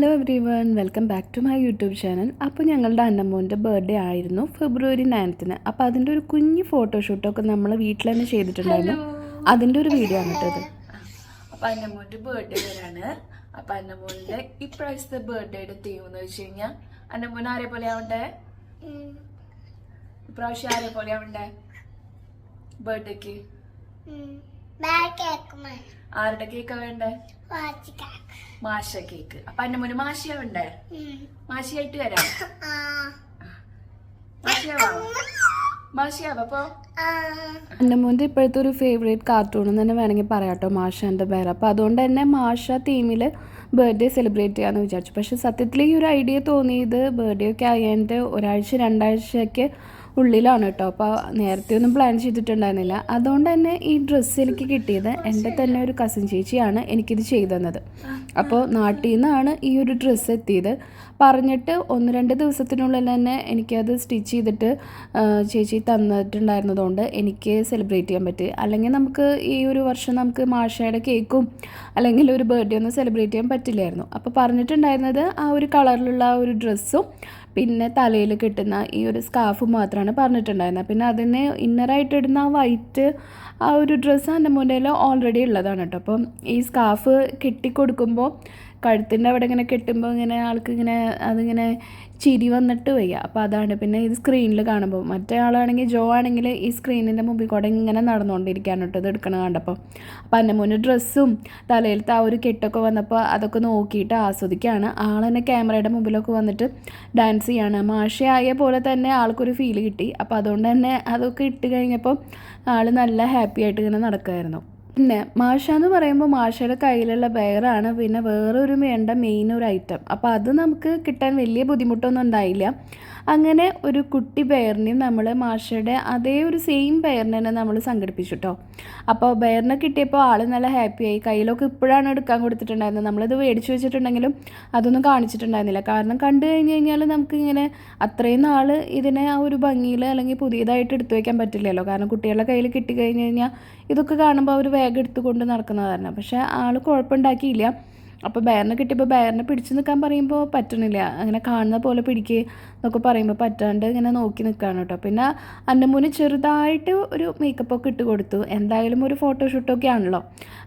Hello everyone, welcome back to my YouTube channel. അപ്പോൾ ഞങ്ങളുടെ അന്നമ്മോൻ്റെ birthday ആയിരുന്നു ഫെബ്രുവരി 9th. അപ്പോൾ അതിൻ്റെ ഒരു കുഞ്ഞ് ഫോട്ടോഷൂട്ടൊക്കെ നമ്മൾ വീട്ടിൽ തന്നെ ചെയ്തിട്ടുണ്ടായിരുന്നു. അതിൻ്റെ ഒരു വീഡിയോ ആണ് കേട്ടത്. അപ്പോൾ അന്നമ്മോൻ്റെ ബർത്ത്ഡേ വരാണ്. അപ്പോൾ അന്നമ്മോൻ്റെ ഇപ്രാവശ്യത്തെ ബർത്ത്ഡേയുടെ തീം എന്ന് വെച്ച് കഴിഞ്ഞാൽ അന്നമ്മോൻ ആരെ പോലെ ആവണ്ടേ? ഇപ്രാവശ്യം ആരെ പോലെ ആവണ്ടേ ബർത്ത്ഡേക്ക്? ആരുടെ കേക്കാ വേണ്ടേ? മാഷ കേക്ക്. അപ്പൊ അന്നമ്മോന് മാഷിയാവണ്ടേ? മാഷിയായിട്ട് വരാം. മാഷിയാവാ. അപ്പൊ അന്നമ്മോൻ്റെ ഇപ്പോഴത്തെ ഒരു ഫേവറേറ്റ് കാർട്ടൂൺ എന്ന് തന്നെ വേണമെങ്കിൽ പറയാം കേട്ടോ, മാഷാൻ്റെ പേര്. അപ്പോൾ അതുകൊണ്ട് തന്നെ മാഷ തീമിൽ ബർത്ത്ഡേ സെലിബ്രേറ്റ് ചെയ്യാമെന്ന് വിചാരിച്ചു. പക്ഷേ സത്യത്തിൽ ഈ ഒരു ഐഡിയ തോന്നിയത് ബർത്ത്ഡേ ഒക്കെ ആയതിൻ്റെ ഒരാഴ്ച 2 ആഴ്ചയൊക്കെ ഉള്ളിലാണ് കേട്ടോ. അപ്പോൾ നേരത്തെ ഒന്നും പ്ലാൻ ചെയ്തിട്ടുണ്ടായിരുന്നില്ല. അതുകൊണ്ട് തന്നെ ഈ ഡ്രസ്സ് എനിക്ക് കിട്ടിയത് എൻ്റെ തന്നെ ഒരു കസിൻ ചേച്ചിയാണ് എനിക്കിത് ചെയ്തു തന്നത്. അപ്പോൾ നാട്ടിൽ നിന്നാണ് ഈ ഒരു ഡ്രസ്സ് എത്തിയത്. പറഞ്ഞിട്ട് 1-2 ദിവസത്തിനുള്ളിൽ തന്നെ എനിക്കത് സ്റ്റിച്ച് ചെയ്തിട്ട് ചേച്ചി തന്നിട്ടുണ്ടായിരുന്നതുകൊണ്ട് എനിക്ക് സെലിബ്രേറ്റ് ചെയ്യാൻ പറ്റി. അല്ലെങ്കിൽ നമുക്ക് ഈ ഒരു വർഷം നമുക്ക് മാഷയുടെ കേക്കും അല്ലെങ്കിൽ ഒരു ബർത്ത്ഡേ ഒന്നും സെലിബ്രേറ്റ് ചെയ്യാൻ പറ്റില്ലായിരുന്നു. അപ്പോൾ പറഞ്ഞിട്ടുണ്ടായിരുന്നത് ആ ഒരു കളറിലുള്ള ആ ഒരു ഡ്രസ്സും പിന്നെ തലയിൽ കിട്ടുന്ന ഈ ഒരു സ്കാർഫും മാത്രമാണ് പറഞ്ഞിട്ടുണ്ടായിരുന്നത്. പിന്നെ അതിന് ഇന്നറായിട്ട് ഇടുന്ന ആ വൈറ്റ് ആ ഒരു ഡ്രസ്സ് എൻ്റെ മുന്നിൽ ഓൾറെഡി ഉള്ളതാണ് കേട്ടോ. അപ്പം ഈ സ്കാർഫ് കെട്ടിക്കൊടുക്കുമ്പോൾ കഴുത്തിൻ്റെ അവിടെ ഇങ്ങനെ കെട്ടുമ്പോൾ ഇങ്ങനെ ആൾക്ക് ഇങ്ങനെ അതിങ്ങനെ ചിരി വന്നിട്ട് വയ്യ. അപ്പോൾ അതാണ്. പിന്നെ ഇത് സ്ക്രീനിൽ കാണുമ്പോൾ മറ്റേ ആളാണെങ്കിൽ ജോ ആണെങ്കിൽ ഈ സ്ക്രീനിൻ്റെ മുമ്പിൽ കൂടെ ഇങ്ങനെ നടന്നുകൊണ്ടിരിക്കാൻ കേട്ടോ ഇത് എടുക്കണം കണ്ടപ്പോൾ. അപ്പോൾ എൻ്റെ മുന്നിൽ ഡ്രസ്സും തലയിലത്തെ ആ ഒരു കെട്ടൊക്കെ വന്നപ്പോൾ അതൊക്കെ നോക്കിയിട്ട് ആസ്വദിക്കുകയാണ്. ആൾ തന്നെ ക്യാമറയുടെ മുമ്പിലൊക്കെ വന്നിട്ട് ഡാൻസ് ചെയ്യാണ്. മാഷയായ പോലെ തന്നെ ആൾക്കൊരു ഫീൽ കിട്ടി. അപ്പോൾ അതുകൊണ്ട് തന്നെ അതൊക്കെ ഇട്ട് കഴിഞ്ഞപ്പോൾ ആൾ നല്ല ഹാപ്പി ആയിട്ട് ഇങ്ങനെ നടക്കുമായിരുന്നു. പിന്നെ മാഷ എന്ന് പറയുമ്പോൾ മാഷയുടെ കയ്യിലുള്ള ബെയറാണ് പിന്നെ വേറൊരു വേണ്ട മെയിൻ ഒരു ഐറ്റം. അപ്പോൾ അത് നമുക്ക് കിട്ടാൻ വലിയ ബുദ്ധിമുട്ടൊന്നും ഉണ്ടായില്ല. അങ്ങനെ ഒരു കുട്ടി ബെയറിനെയും നമ്മൾ മാഷയുടെ അതേ ഒരു സെയിം ബെയറിനെ തന്നെ നമ്മൾ സംഘടിപ്പിച്ചു കേട്ടോ. അപ്പോൾ ബെയറിനെ കിട്ടിയപ്പോൾ ആൾ നല്ല ഹാപ്പിയായി. കയ്യിലൊക്കെ ഇപ്പോഴാണ് എടുക്കാൻ കൊടുത്തിട്ടുണ്ടായിരുന്നത്. നമ്മളിത് മേടിച്ച് വെച്ചിട്ടുണ്ടെങ്കിലും അതൊന്നും കാണിച്ചിട്ടുണ്ടായിരുന്നില്ല. കാരണം കണ്ടു കഴിഞ്ഞ് കഴിഞ്ഞാൽ നമുക്കിങ്ങനെ അത്രയും നാൾ ഇതിനെ ആ ഒരു ഭംഗിയിൽ അല്ലെങ്കിൽ പുതിയതായിട്ട് എടുത്തു വയ്ക്കാൻ പറ്റില്ലല്ലോ. കാരണം കുട്ടികളുടെ കയ്യിൽ കിട്ടിക്കഴിഞ്ഞ് കഴിഞ്ഞാൽ ഇതൊക്കെ കാണുമ്പോൾ അവർ വേഗം എടുത്തുകൊണ്ട് നടക്കുന്നത് കാരണം. പക്ഷേ ആൾ കുഴപ്പമുണ്ടാക്കിയില്ല. അപ്പോൾ ബെയറിനെ കിട്ടിയപ്പോൾ ബെയറിനെ പിടിച്ച് നിൽക്കാൻ പറയുമ്പോൾ പറ്റണില്ല. അങ്ങനെ കാണുന്ന പോലെ പിടിക്കുക എന്നൊക്കെ പറയുമ്പോൾ പറ്റാണ്ട് ഇങ്ങനെ നോക്കി നിൽക്കുകയാണ് കേട്ടോ. പിന്നെ അന്നമ്മൂന് ചെറുതായിട്ട് ഒരു മേക്കപ്പൊക്കെ ഇട്ട് കൊടുത്തു. എന്തായാലും ഒരു ഫോട്ടോഷൂട്ടൊക്കെ ആണല്ലോ.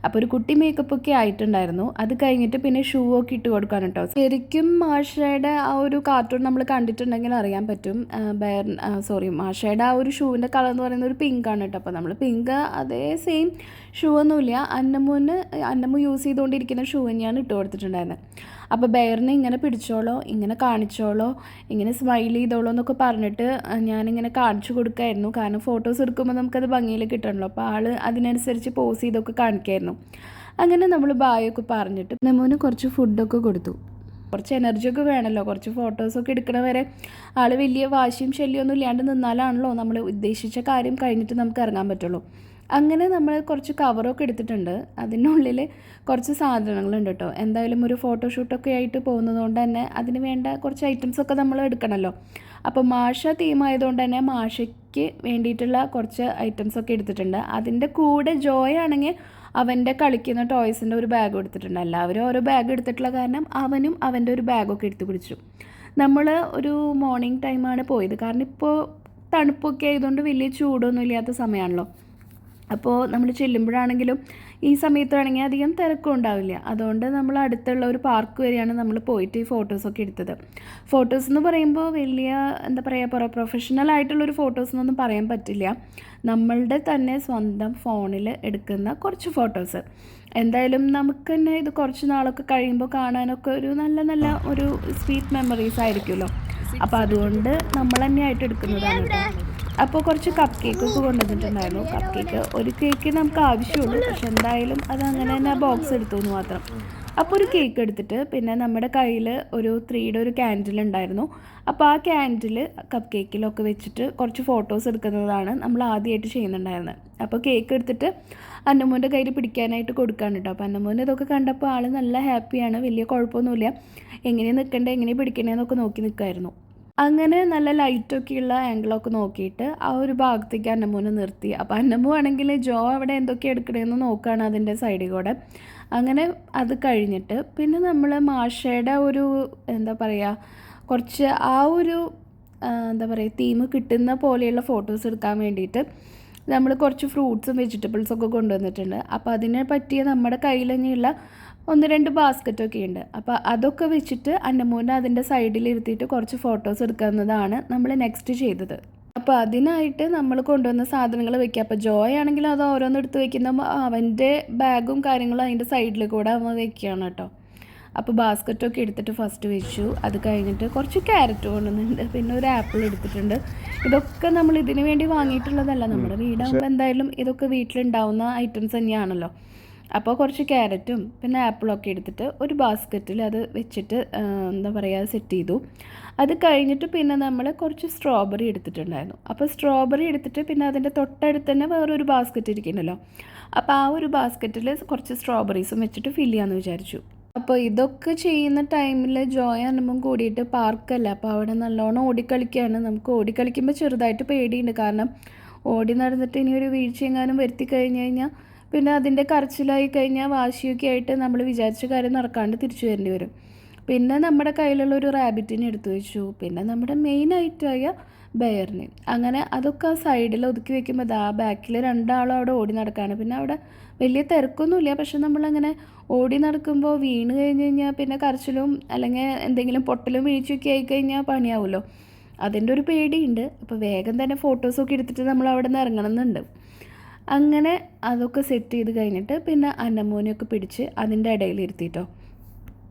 അപ്പോൾ ഒരു കുട്ടി മേക്കപ്പൊക്കെ ആയിട്ടുണ്ടായിരുന്നു. അത് കഴിഞ്ഞിട്ട് പിന്നെ ഷൂ ഒക്കെ ഇട്ട് കൊടുക്കാൻ കേട്ടോ. ശരിക്കും മാഷയുടെ ആ ഒരു കാർട്ടൂൺ നമ്മൾ കണ്ടിട്ടുണ്ടെങ്കിൽ അറിയാൻ പറ്റും. മാഷയുടെ ആ ഒരു ഷൂവിൻ്റെ കളർ എന്ന് പറയുന്നത് ഒരു പിങ്കാണ് കേട്ടോ. അപ്പോൾ നമ്മൾ പിങ്ക് അതേ സെയിം ഷൂ ഒന്നുമില്ല. അന്നമ്മു യൂസ് ചെയ്തുകൊണ്ടിരിക്കുന്ന ഷൂ തന്നെയാണ് ഇട്ട് കൊടുത്തിട്ടുണ്ടായിരുന്നത്. അപ്പോൾ ബെയറിനെ ഇങ്ങനെ പിടിച്ചോളോ, ഇങ്ങനെ കാണിച്ചോളോ, ഇങ്ങനെ സ്മൈൽ ചെയ്തോളോ എന്നൊക്കെ പറഞ്ഞിട്ട് ഞാനിങ്ങനെ കാണിച്ചു കൊടുക്കായിരുന്നു. കാരണം ഫോട്ടോസ് എടുക്കുമ്പോൾ നമുക്കത് ഭംഗിയിൽ കിട്ടണമല്ലോ. അപ്പോൾ ആൾ അതിനനുസരിച്ച് പോസ് ചെയ്തൊക്കെ കാണിക്കായിരുന്നു. അങ്ങനെ നമ്മൾ ബായൊക്കെ പറഞ്ഞിട്ട് നമ്മൂന് കുറച്ച് ഫുഡൊക്കെ കൊടുത്തു. കുറച്ച് എനർജിയൊക്കെ വേണമല്ലോ. കുറച്ച് ഫോട്ടോസൊക്കെ എടുക്കണ വരെ ആൾ വലിയ വാശിയും ശല്യമൊന്നും ഇല്ലാണ്ട് നിന്നാലാണല്ലോ നമ്മൾ ഉദ്ദേശിച്ച കാര്യം കഴിഞ്ഞിട്ട് നമുക്ക് ഇറങ്ങാൻ പറ്റുള്ളൂ. അങ്ങനെ നമ്മൾ കുറച്ച് കവറൊക്കെ എടുത്തിട്ടുണ്ട്. അതിനുള്ളിൽ കുറച്ച് സാധനങ്ങളുണ്ട് കേട്ടോ. എന്തായാലും ഒരു ഫോട്ടോഷൂട്ടൊക്കെ ആയിട്ട് പോകുന്നത് കൊണ്ട് തന്നെ അതിന് വേണ്ട കുറച്ച് ഐറ്റംസൊക്കെ നമ്മൾ എടുക്കണമല്ലോ. അപ്പോൾ മാഷ തീമായതുകൊണ്ട് തന്നെ മാഷയ്ക്ക് വേണ്ടിയിട്ടുള്ള കുറച്ച് ഐറ്റംസൊക്കെ എടുത്തിട്ടുണ്ട്. അതിൻ്റെ കൂടെ ജോയ് ആണെങ്കിൽ അവൻ്റെ കളിക്കുന്ന ടോയ്സിൻ്റെ ഒരു ബാഗ് എടുത്തിട്ടുണ്ട്. എല്ലാവരും ഓരോ ബാഗ് എടുത്തിട്ടുള്ള കാരണം അവനും അവൻ്റെ ഒരു ബാഗൊക്കെ എടുത്ത് പിടിച്ചു. നമ്മൾ ഒരു മോർണിംഗ് ടൈമാണ് പോയത്. കാരണം ഇപ്പോൾ തണുപ്പൊക്കെ ആയതുകൊണ്ട് വലിയ ചൂടൊന്നും ഇല്ലാത്ത സമയമാണല്ലോ. അപ്പോൾ നമ്മൾ ചെല്ലുമ്പോഴാണെങ്കിലും ഈ സമയത്താണെങ്കിൽ അധികം തിരക്കും ഉണ്ടാവില്ല. അതുകൊണ്ട് നമ്മൾ അടുത്തുള്ള ഒരു പാർക്ക് വരെയാണ് നമ്മൾ പോയിട്ട് ഈ ഫോട്ടോസൊക്കെ എടുത്തത്. ഫോട്ടോസ് എന്ന് പറയുമ്പോൾ വലിയ എന്താ പറയുക പ്രൊഫഷണൽ ആയിട്ടുള്ളൊരു ഫോട്ടോസ് എന്നൊന്നും പറയാൻ പറ്റില്ല. നമ്മളുടെ തന്നെ സ്വന്തം ഫോണിൽ എടുക്കുന്ന കുറച്ച് ഫോട്ടോസ്. എന്തായാലും നമുക്ക് തന്നെ ഇത് കുറച്ച് നാളൊക്കെ കഴിയുമ്പോൾ കാണാനൊക്കെ ഒരു നല്ല ഒരു സ്വീറ്റ് മെമ്മറീസ് ആയിരിക്കുമല്ലോ. അപ്പോൾ അതുകൊണ്ട് നമ്മൾ തന്നെയായിട്ട് എടുക്കുന്നതാണ് കേട്ടോ. അപ്പോൾ കുറച്ച് കപ്പ് കേക്കൊക്കെ കൊണ്ടുവന്നിട്ടുണ്ടായിരുന്നു. കപ്പ് കേക്ക് ഒരു കേക്ക് നമുക്ക് ആവശ്യമുള്ളൂ. പക്ഷെ എന്തായാലും അത് അങ്ങനെ തന്നെ ബോക്സ് എടുത്തു എന്ന് മാത്രം. അപ്പോൾ ഒരു കേക്ക് എടുത്തിട്ട് പിന്നെ നമ്മുടെ കയ്യിൽ ഒരു 3യുടെ ഒരു ക്യാൻഡിൽ ഉണ്ടായിരുന്നു. അപ്പോൾ ആ ക്യാൻഡിൽ കപ്പ് കേക്കിലൊക്കെ വെച്ചിട്ട് കുറച്ച് ഫോട്ടോസ് എടുക്കുന്നതാണ് നമ്മൾ ആദ്യമായിട്ട് ചെയ്യുന്നുണ്ടായിരുന്നത്. അപ്പോൾ കേക്ക് എടുത്തിട്ട് അന്നമ്മൂൻ്റെ കയ്യിൽ പിടിക്കാനായിട്ട് കൊടുക്കാൻ കേട്ടോ. അപ്പോൾ അന്നമ്മൂന് ഇതൊക്കെ കണ്ടപ്പോൾ ആൾ നല്ല ഹാപ്പിയാണ്. വലിയ കുഴപ്പമൊന്നുമില്ല. എങ്ങനെ നിൽക്കണ്ടേ എങ്ങനെ പിടിക്കണേന്നൊക്കെ നോക്കി നിൽക്കുമായിരുന്നു. അങ്ങനെ നല്ല ലൈറ്റൊക്കെയുള്ള ആംഗിളൊക്കെ നോക്കിയിട്ട് ആ ഒരു ഭാഗത്തേക്ക് അന്നമ്മൂനെ നിർത്തി. അപ്പോൾ അന്നമ്മു ആണെങ്കിൽ ജോ അവിടെ എന്തൊക്കെ എടുക്കണമെന്ന് നോക്കുകയാണ് അതിൻ്റെ സൈഡിൽ കൂടെ. അങ്ങനെ അത് കഴിഞ്ഞിട്ട് പിന്നെ നമ്മൾ മാഷയുടെ ഒരു എന്താ പറയുക കുറച്ച് ആ ഒരു എന്താ പറയുക തീം കിട്ടുന്ന പോലെയുള്ള ഫോട്ടോസ് എടുക്കാൻ വേണ്ടിയിട്ട് നമ്മൾ കുറച്ച് ഫ്രൂട്ട്സും വെജിറ്റബിൾസൊക്കെ കൊണ്ടുവന്നിട്ടുണ്ട്. അപ്പോൾ അതിനെ പറ്റിയ നമ്മുടെ കയ്യിൽ തന്നെയുള്ള 1-2 ബാസ്ക്കറ്റൊക്കെ ഉണ്ട്. അപ്പോൾ അതൊക്കെ വെച്ചിട്ട് അന്നമോനെ അതിൻ്റെ സൈഡിൽ ഇരുത്തിയിട്ട് കുറച്ച് ഫോട്ടോസ് എടുക്കുന്നതാണ് നമ്മൾ നെക്സ്റ്റ് ചെയ്തത്. അപ്പോൾ അതിനായിട്ട് നമ്മൾ കൊണ്ടുവന്ന സാധനങ്ങൾ വെക്കുക. അപ്പോൾ ജോയ് ആണെങ്കിൽ അത് ഓരോന്ന് എടുത്ത് വെക്കുമ്പോൾ അവൻ്റെ ബാഗും കാര്യങ്ങളും അതിൻ്റെ സൈഡിൽ കൂടെ അവൻ വെക്കുകയാണ് കേട്ടോ. അപ്പോൾ ബാസ്ക്കറ്റൊക്കെ എടുത്തിട്ട് ഫസ്റ്റ് വെച്ചു. അത് കഴിഞ്ഞിട്ട് കുറച്ച് ക്യാരറ്റ് കൊണ്ടുവന്നിട്ടുണ്ട്, പിന്നെ ഒരു ആപ്പിൾ എടുത്തിട്ടുണ്ട്. ഇതൊക്കെ നമ്മൾ ഇതിന് വേണ്ടി വാങ്ങിയിട്ടുള്ളതല്ല, നമ്മുടെ വീടാകുമ്പോൾ എന്തായാലും ഇതൊക്കെ വീട്ടിലുണ്ടാവുന്ന ഐറ്റംസ് തന്നെയാണല്ലോ. അപ്പോൾ കുറച്ച് ക്യാരറ്റും പിന്നെ ആപ്പിളൊക്കെ എടുത്തിട്ട് ഒരു ബാസ്ക്കറ്റിൽ അത് വെച്ചിട്ട് എന്താ പറയുക സെറ്റ് ചെയ്തു. അത് കഴിഞ്ഞിട്ട് പിന്നെ നമ്മൾ കുറച്ച് സ്ട്രോബെറി എടുത്തിട്ടുണ്ടായിരുന്നു. അപ്പോൾ സ്ട്രോബെറി എടുത്തിട്ട് പിന്നെ അതിൻ്റെ തൊട്ടടുത്ത് തന്നെ വേറൊരു ബാസ്ക്കറ്റ് ഇരിക്കണമല്ലോ, അപ്പോൾ ആ ഒരു ബാസ്ക്കറ്റിൽ കുറച്ച് സ്ട്രോബെറീസും വെച്ചിട്ട് ഫില്ല് ചെയ്യാമെന്ന് വിചാരിച്ചു. അപ്പോൾ ഇതൊക്കെ ചെയ്യുന്ന ടൈമിൽ ജോയ് അന്നമും കൂടിയിട്ട് പാർക്കല്ല, അപ്പോൾ അവിടെ നല്ലോണം ഓടിക്കളിക്കുകയാണ്. നമുക്ക് ഓടിക്കളിക്കുമ്പോൾ ചെറുതായിട്ട് പേടിയുണ്ട്, കാരണം ഓടി നടന്നിട്ട് ഇനി ഒരു വീഴ്ചയെങ്ങാനും വരുത്തി കഴിഞ്ഞ് കഴിഞ്ഞാൽ പിന്നെ അതിൻ്റെ കരച്ചിലായി കഴിഞ്ഞാൽ വാശിയൊക്കെ ആയിട്ട് നമ്മൾ വിചാരിച്ച കാര്യം നടക്കാണ്ട് തിരിച്ചു വരേണ്ടി വരും. പിന്നെ നമ്മുടെ കയ്യിലുള്ള ഒരു റാബിറ്റിനെ എടുത്തു വെച്ചു, പിന്നെ നമ്മുടെ മെയിൻ ഐറ്റമായ ബെയറിന്. അങ്ങനെ അതൊക്കെ ആ സൈഡിൽ ഒതുക്കി വെക്കുമ്പോൾ ആ ബാക്കിൽ 2 ആളും അവിടെ ഓടി നടക്കുകയാണ്. പിന്നെ അവിടെ വലിയ തിരക്കൊന്നുമില്ല, പക്ഷെ നമ്മളങ്ങനെ ഓടി നടക്കുമ്പോൾ വീണ് കഴിഞ്ഞ് കഴിഞ്ഞാൽ പിന്നെ കരച്ചിലും അല്ലെങ്കിൽ എന്തെങ്കിലും പൊട്ടലും വീഴ്ചയൊക്കെ ആയിക്കഴിഞ്ഞാൽ പണിയാവുമല്ലോ, അതിൻ്റെ ഒരു പേടിയുണ്ട്. അപ്പോൾ വേഗം തന്നെ ഫോട്ടോസൊക്കെ എടുത്തിട്ട് നമ്മൾ അവിടെ നിന്ന് ഇറങ്ങണമെന്നുണ്ട്. അങ്ങനെ അതൊക്കെ സെറ്റ് ചെയ്ത് കഴിഞ്ഞിട്ട് പിന്നെ അന്നമോനെയൊക്കെ പിടിച്ച് അതിൻ്റെ ഇടയിൽ ഇരുത്തിയിട്ടോ.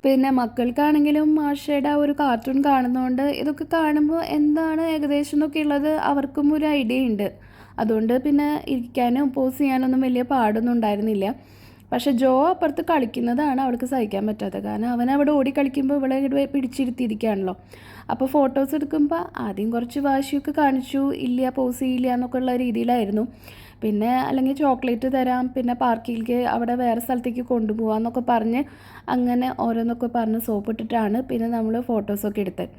പിന്നെ മക്കൾക്കാണെങ്കിലും മാഷയുടെ ആ ഒരു കാർട്ടൂൺ കാണുന്നതുകൊണ്ട് ഇതൊക്കെ കാണുമ്പോൾ എന്താണ് ഏകദേശം എന്നൊക്കെ ഉള്ളത് അവർക്കും ഒരു ഐഡിയ ഉണ്ട്. അതുകൊണ്ട് പിന്നെ ഇരിക്കാനും പോസ് ചെയ്യാനൊന്നും വലിയ പാടൊന്നും ഉണ്ടായിരുന്നില്ല. പക്ഷെ ജോ അപ്പുറത്ത് കളിക്കുന്നതാണ് അവൾക്ക് സഹിക്കാൻ പറ്റാത്തത്, കാരണം അവൻ അവിടെ ഓടി കളിക്കുമ്പോൾ ഇവിടെ പിടിച്ചിരുത്തിയിരിക്കുകയാണല്ലോ. അപ്പോൾ ഫോട്ടോസ് എടുക്കുമ്പോൾ ആദ്യം കുറച്ച് വാശിയൊക്കെ കാണിച്ചു, ഇല്ല പോസ് ചെയ്യില്ല എന്നൊക്കെ ഉള്ള രീതിയിലായിരുന്നു. പിന്നെ അല്ലെങ്കിൽ ചോക്ലേറ്റ് തരാം, പിന്നെ പാർക്കിലേക്ക് അവിടെ വേറെ സ്ഥലത്തേക്ക് കൊണ്ടുപോകാമെന്നൊക്കെ പറഞ്ഞ് അങ്ങനെ ഓരോന്നൊക്കെ പറഞ്ഞ് സോപ്പിട്ടിട്ടാണ് പിന്നെ നമ്മൾ ഫോട്ടോസൊക്കെ എടുത്തത്.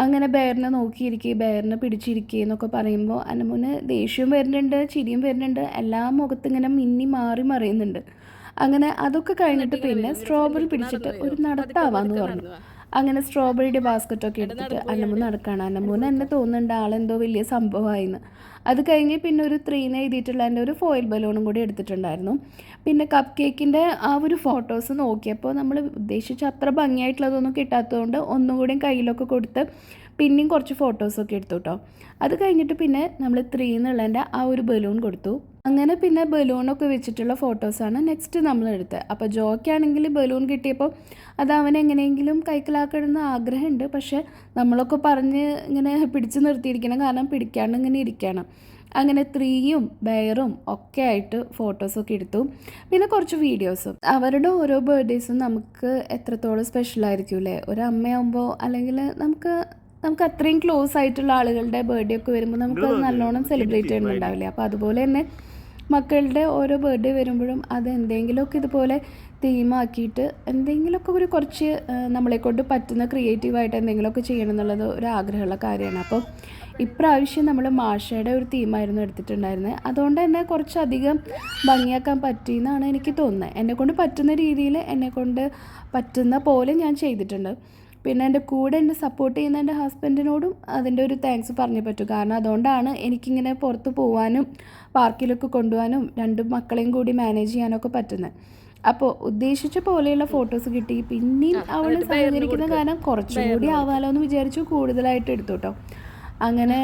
അങ്ങനെ ബെയറിനെ നോക്കിയിരിക്കുക, ബെയറിനെ പിടിച്ചിരിക്കുക എന്നൊക്കെ പറയുമ്പോൾ അന്നമോന് ദേഷ്യവും വരുന്നുണ്ട്, ചിരിയും വരുന്നുണ്ട്, എല്ലാ മുഖത്തിങ്ങനെ മിന്നി മാറി മറിയുന്നുണ്ട്. അങ്ങനെ അതൊക്കെ കഴിഞ്ഞിട്ട് പിന്നെ സ്ട്രോബെറി പിടിച്ചിട്ട് ഒരു നടത്താവാന്ന് പറഞ്ഞു. അങ്ങനെ സ്ട്രോബെറിയുടെ ബാസ്ക്കറ്റൊക്കെ എടുത്തിട്ട് അന്നമോൻ നടക്കുകയാണ്. അന്നമോന് എന്നെ തോന്നുന്നുണ്ട് ആളെന്തോ വലിയ സംഭവമായിന്ന്. അത് കഴിഞ്ഞ് പിന്നെ ഒരു 3 എഴുതിയിട്ടുള്ള എൻ്റെ ഒരു ഫോയിൽ ബലൂണും കൂടി എടുത്തിട്ടുണ്ടായിരുന്നു. പിന്നെ കപ്പ് കേക്കിൻ്റെ ആ ഒരു ഫോട്ടോസ് നോക്കിയപ്പോൾ നമ്മൾ ഉദ്ദേശിച്ച അത്ര ഭംഗിയായിട്ടുള്ളതൊന്നും കിട്ടാത്തതുകൊണ്ട് ഒന്നുകൂടി കയ്യിലൊക്കെ കൊടുത്ത് പിന്നെയും കുറച്ച് ഫോട്ടോസൊക്കെ എടുത്തു കേട്ടോ. അത് കഴിഞ്ഞിട്ട് പിന്നെ നമ്മൾ 3 എന്നുള്ളതിൻ്റെ ആ ഒരു ബലൂൺ കൊടുത്തു. അങ്ങനെ പിന്നെ ബലൂണൊക്കെ വെച്ചിട്ടുള്ള ഫോട്ടോസാണ് നെക്സ്റ്റ് നമ്മൾ എടുത്തത്. അപ്പോൾ ജോയ്ക്കാണെങ്കിൽ ബലൂൺ കിട്ടിയപ്പോൾ അത് അവൻ എങ്ങനെയെങ്കിലും കൈക്കലാക്കണമെന്ന് ആഗ്രഹമുണ്ട്, പക്ഷേ നമ്മളൊക്കെ പറഞ്ഞ് ഇങ്ങനെ പിടിച്ച് നിർത്തിയിരിക്കണം, കാരണം പിടിക്കാണ്ട് ഇങ്ങനെ ഇരിക്കണം. അങ്ങനെ 3യും ബെയറും ഒക്കെ ആയിട്ട് ഫോട്ടോസൊക്കെ എടുത്തു. പിന്നെ കുറച്ച് വീഡിയോസും. അവരുടെ ഓരോ ബർത്ത്ഡേയ്സും നമുക്ക് എത്രത്തോളം സ്പെഷ്യലായിരിക്കും അല്ലേ, ഒരു അമ്മയാകുമ്പോൾ അല്ലെങ്കിൽ നമുക്ക് അത്രയും ക്ലോസ് ആയിട്ടുള്ള ആളുകളുടെ ബർത്ത്ഡേ ഒക്കെ വരുമ്പോൾ നമുക്ക് നല്ലോണം സെലിബ്രേറ്റ് ചെയ്യുന്നുണ്ടാവില്ലേ. അപ്പോൾ അതുപോലെ തന്നെ മക്കളുടെ ഓരോ ബർത്ത്ഡേ വരുമ്പോഴും അത് എന്തെങ്കിലുമൊക്കെ ഇതുപോലെ തീമാക്കിയിട്ട് എന്തെങ്കിലുമൊക്കെ ഒരു കുറച്ച് നമ്മളെക്കൊണ്ട് പറ്റുന്ന ക്രിയേറ്റീവായിട്ട് എന്തെങ്കിലുമൊക്കെ ചെയ്യണം എന്നുള്ളത് ഒരു ആഗ്രഹമുള്ള കാര്യമാണ്. അപ്പോൾ ഇപ്രാവശ്യം നമ്മൾ മാഷയുടെ ഒരു തീമായിരുന്നു എടുത്തിട്ടുണ്ടായിരുന്നത്. അതുകൊണ്ട് തന്നെ കുറച്ചധികം ഭംഗിയാക്കാൻ പറ്റിയെന്നാണ് എനിക്ക് തോന്നുന്നത്. എന്നെക്കൊണ്ട് പറ്റുന്ന രീതിയിൽ എന്നെക്കൊണ്ട് പറ്റുന്ന പോലെ ഞാൻ ചെയ്തിട്ടുണ്ട്. പിന്നെ എൻ്റെ കൂടെ എന്നെ സപ്പോർട്ട് ചെയ്യുന്ന എൻ്റെ ഹസ്ബൻഡിനോടും അതിൻ്റെ ഒരു താങ്ക്സ് പറഞ്ഞേ പറ്റൂ, കാരണം അതുകൊണ്ടാണ് എനിക്കിങ്ങനെ പുറത്ത് പോകാനും പാർക്കിലൊക്കെ കൊണ്ടുപോകാനും 2 മക്കളെയും കൂടി മാനേജ് ചെയ്യാനൊക്കെ പറ്റുന്നത്. അപ്പോൾ ഉദ്ദേശിച്ച പോലെയുള്ള ഫോട്ടോസ് കിട്ടി. പിന്നെയും അവൾ സഹകരിക്കുന്ന കാരണം കുറച്ചും കൂടി ആവാലോ എന്ന് വിചാരിച്ചു കൂടുതലായിട്ട് എടുത്തു കേട്ടോ. അങ്ങനെ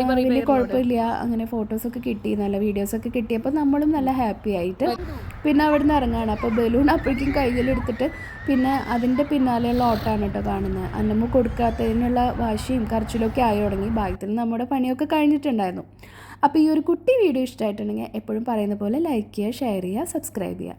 വലിയ കുഴപ്പമില്ല, അങ്ങനെ ഫോട്ടോസൊക്കെ കിട്ടി, നല്ല വീഡിയോസൊക്കെ കിട്ടിയപ്പോൾ നമ്മളും നല്ല ഹാപ്പി ആയിട്ട് പിന്നെ അവിടെ നിന്ന് ഇറങ്ങുകയാണ്. അപ്പോൾ ബലൂൺ അപ്പോഴേക്കും കയ്യിലെടുത്തിട്ട് പിന്നെ അതിൻ്റെ പിന്നാലെയുള്ള ഓട്ടമാണ് കേട്ടോ കാണുന്നത്. അന്നമ്മ കൊടുക്കാത്തതിനുള്ള വാശിയും കരച്ചിലൊക്കെ ആയി തുടങ്ങി. ഭാഗ്യത്തിൽ നമ്മുടെ പണിയൊക്കെ കഴിഞ്ഞിട്ടുണ്ടായിരുന്നു. അപ്പോൾ ഈ ഒരു കുട്ടി വീഡിയോ ഇഷ്ടമായിട്ടുണ്ടെങ്കിൽ എപ്പോഴും പറയുന്ന പോലെ ലൈക്ക് ചെയ്യുക, ഷെയർ ചെയ്യുക, സബ്സ്ക്രൈബ് ചെയ്യുക.